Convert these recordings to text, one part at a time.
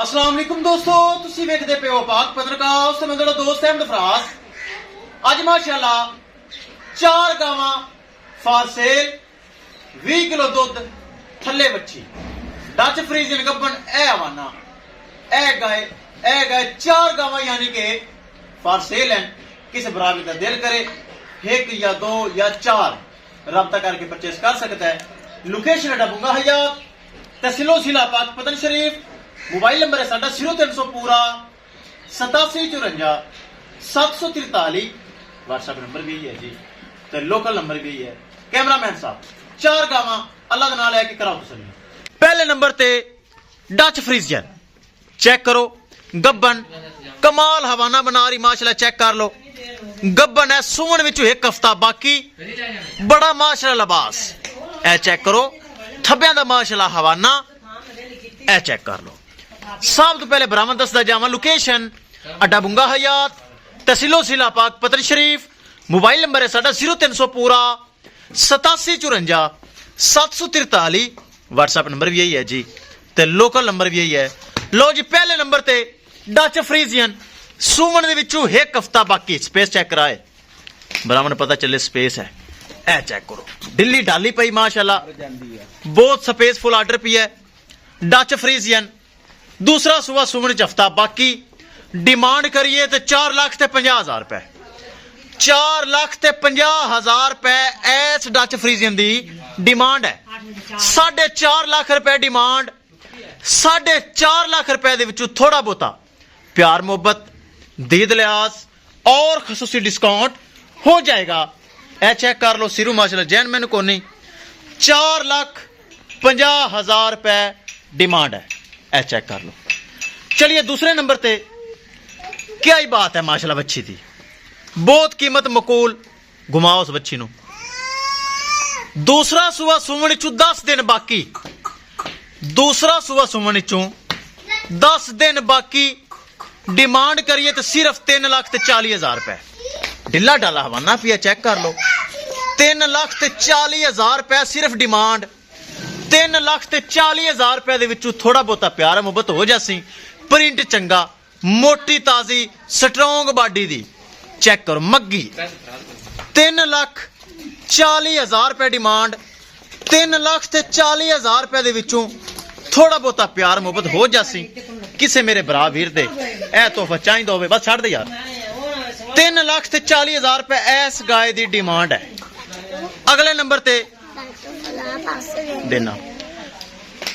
अस्सलाम वालेकुम दोस्तों, तुसी वेखदे पे हो पाक पत्रकार ते मैं तेरा दोस्त अहमद फराज। अज माशाअल्लाह 4 गावां फॉर सेल, 20 किलो दुध थल्ले बच्ची डच फ्रीजियन गब्बन ए हवाना ए गाय 4 गावां यानी के फॉर सेल हैं। किस बराबर का दिल करे 1 या 2 या 4 रब्ता करके परचेस कर सकता है। लोकेशन है बुंगा हयात तहसीलो जिला पाक पतन शरीफ। मोबाइल नंबर है साडा 0300 पूरा 8754 743। व्हाट्सएप नंबर भी है जी, तो लोकल नंबर भी है। कैमरामैन साहब 4 गावां अल्लाह दा नाम लेके कराओ तसल्ली। पहले नंबर ते डच फ्रीजियन चेक करो, गब्बन कमाल हवाना बना रही माशाल्लाह, चेक कर लो। गब्बन है सुवन विचों 1 हफ्ता बाकी, बड़ा माशाल्लाह लिबास ए चेक करो। थब्बियां दा माशाल्लाह हवाना ए चेक कर लो। सब तो पहले बरामद दसदा जावा लोकेशन अड्डा बुंगा हयात तहसीलो जिला पाक पतन शरीफ। मोबाइल नंबर है साडा 0300 पूरा 8754 743। व्हाट्सएप नंबर भी यही है जी, ते लोकल नंबर भी यही है। लो जी पहले नंबर ते डच फ्रीजियन सुवन दे विचों 1 हफ्ता बाकी। स्पेस चेक कराए बराबर पता चले स्पेस है। ए चेक करो दिल्ली डाली पई माशाल्लाह, बहुत स्पेस फुल आर्डर पी है। डच फ्रीजियन दूसरा सुबह सुवन च हफ्ता बाकी। डिमांड करिए तो 4,50,000 रुपए, 4,50,000 रुपए एस डच फ्रीजियन दी डिमांड है। 4.5 लाख रुपए डिमांड, 4.5 लाख रुपए दे विचों थोड़ा बहुता प्यार मोहब्बत दीद लिहाज और खसूसी डिस्काउंट हो जाएगा। ए चेक कर लो सिरू माशाल्लाह जैन मैंने को नहीं 4,50,000 रुपए डिमांड है। ए चेक कर लो। चलिए दूसरे नंबर ते क्या ही बात है माशाल्लाह बच्ची थी, बहुत कीमत मकूल। घुमाओ उस बच्ची नु। दूसरा सुबह सुमन चू 10 दिन बाकी, दूसरा सुबह सुमन चू 10 दिन बाकी। डिमांड करिए तो सिर्फ 3,40,000 रुपए। ढिला डाला हवाना पिया चेक कर लो। 3,40,000 रुपए सिर्फ डिमांड। 3,40,000 रुपए दे विचों थोड़ा बहुता प्यार मुहब्बत हो जासी। प्रिंट चंगा, मोटी ताजी स्ट्रोंग बॉडी दी चेक करो मग्गी। 3,40,000 रुपए डिमांड। 3,40,000 रुपए दे विचों थोड़ा बहुता प्यार मुहब्बत हो जासी। किसे मेरे भरा वीर दे ए तोहफा चाहिदा होवे बस छड़ दे यार। 3,40,000 रुपए इस गाय दी डिमांड है। अगले नंबर ते देना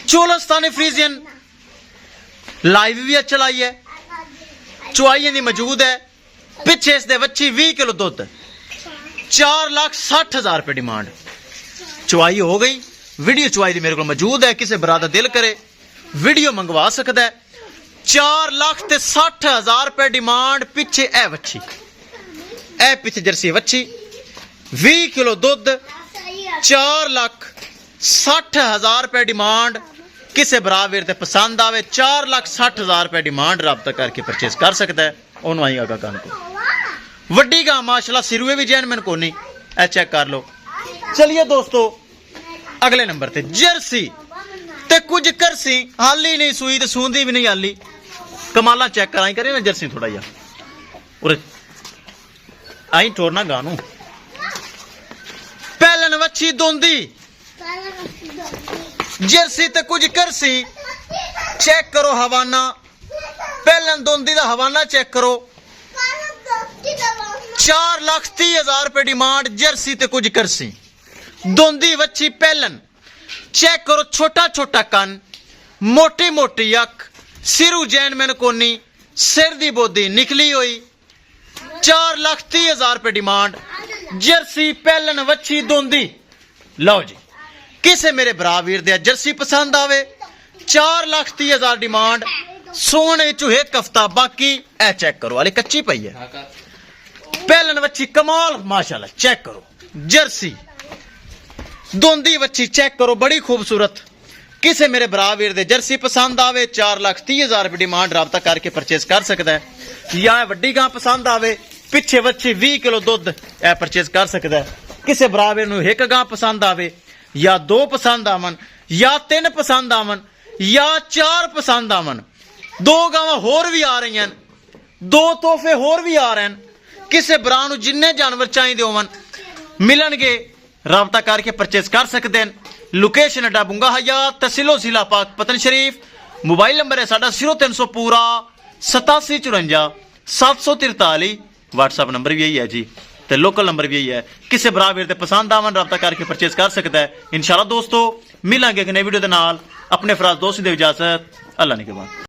चोलस्तानी फ्रीजियन लाइव भी चलाई है, चुआई दी मौजूद है। पिछे इस दे बच्ची 20 किलो दुध, 4,60,000 रुपए डिमांड। चुआई हो गई, वीडियो चुआई दी मेरे को मौजूद है। किसे बरादा दिल करे वीडियो मंगवा सकता है। 4,60,000 रुपए डिमांड। पिछे ए बच्ची ए पिछे जर्सी बच्ची 20 किलो दुध, 4,60,000 रुपए डिमांड। किसे बराबर ते पसंद आवे 4,60,000 रुपए डिमांड रब्ता करके परचेस कर सकता है। ओनू आई आगा कान को वड्डी गा माशाल्लाह सिरुए भी जैन मैन को नहीं ए चेक कर लो। चलिए दोस्तों अगले नंबर ते जर्सी ते कुछ करसी हाली नहीं सुई ते सूंदी भी नहीं हाली। कमाला चेक कराई करे ना जर्सी थोड़ा जा और आई टोरना गानू। पहलन वच्छी दोंदी जर्सी ते कुछ करसी चेक करो हवाना। पहलन दोंदी दा हवाना चेक करो। 4,30,000 रुपए डिमांड। जर्सी ते कुछ करसी दोंदी वच्छी पहलन चेक करो। छोटा छोटा कन, मोटी मोटी अख, सिरू जैन मैन कोनी, सिर दी बोदी निकली हुई। 4,30,000 रुपए डिमांड। जर्सी पहलन वच्छी दोंदी। लो जी किसे मेरे भरा वीर दे जर्सी पसंद आवे 4,30,000 डिमांड। सोने चू 1 हफ्ता बाकी। ए चेक करो वाली कच्ची पई है। पहलन वच्छी कमाल माशाल्लाह चेक करो। जर्सी दोंदी वच्छी चेक करो बड़ी खूबसूरत। किसे मेरे भरा वीर दे जर्सी पसंद आवे 4,30,000 रुपए डिमांड रब्ता करके परचेस कर सकता है। या वड्डी गां पसंद आवे पिछे वच्छी 20 किलो दुध ए परचेस कर सकता है। किसे भरा वीर नूं 1 गां पसंद आवे या 2 पसंद आवन या 3 पसंद आवन या 4 पसंद आवन 2 ਗਾਵਾਂ ਹੋਰ ਵੀ ਆ ਰਹੀਆਂ, 2 ਤੋਹਫੇ ਹੋਰ ਵੀ ਆ ਰਹੇ ਹਨ। ਕਿਸੇ ਭਰਾ ਨੂੰ ਜਿੰਨੇ ਜਾਨਵਰ ਚਾਹੀਦੇ ਹੋਵਨ ਮਿਲਣਗੇ, ਰਾਬਤਾ ਕਰਕੇ ਪਰਚੇਸ ਕਰ ਸਕਦੇ ਹਨ। ਲੋਕੇਸ਼ਨ ਅड्डा बुंगा हयात, तहसीलो जिला पाकपतन शरीफ। मोबाइल नंबर है साडा 0300 पूरा 8754 743। व्हाट्सएप नंबर भी यही है जी, तो लोकल नंबर भी यही है। किसी भरा वीर दे पसंद आवन राबता करके परचेस कर सकता है। इंशाल्लाह दोस्तों मिलांगे एक नई वीडियो दे नाल। अपने फराज दोस्त दी इजाजत, अल्लाह ने के बाद।